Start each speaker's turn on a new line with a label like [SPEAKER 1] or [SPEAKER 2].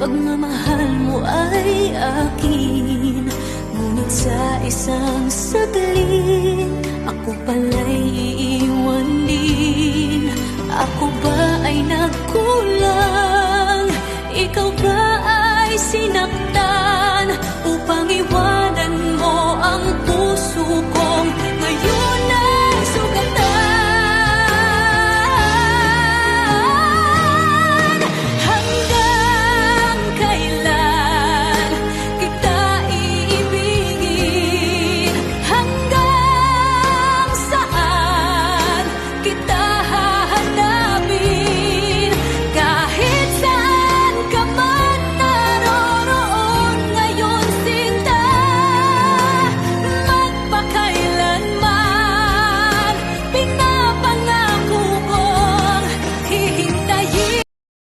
[SPEAKER 1] pagmamahal mo ay akin. Ngunit sa isang saglit, ako pala'y iiwan din. Ako ba ay nagkulang? Ikaw ba ay sinaktan upang iwan?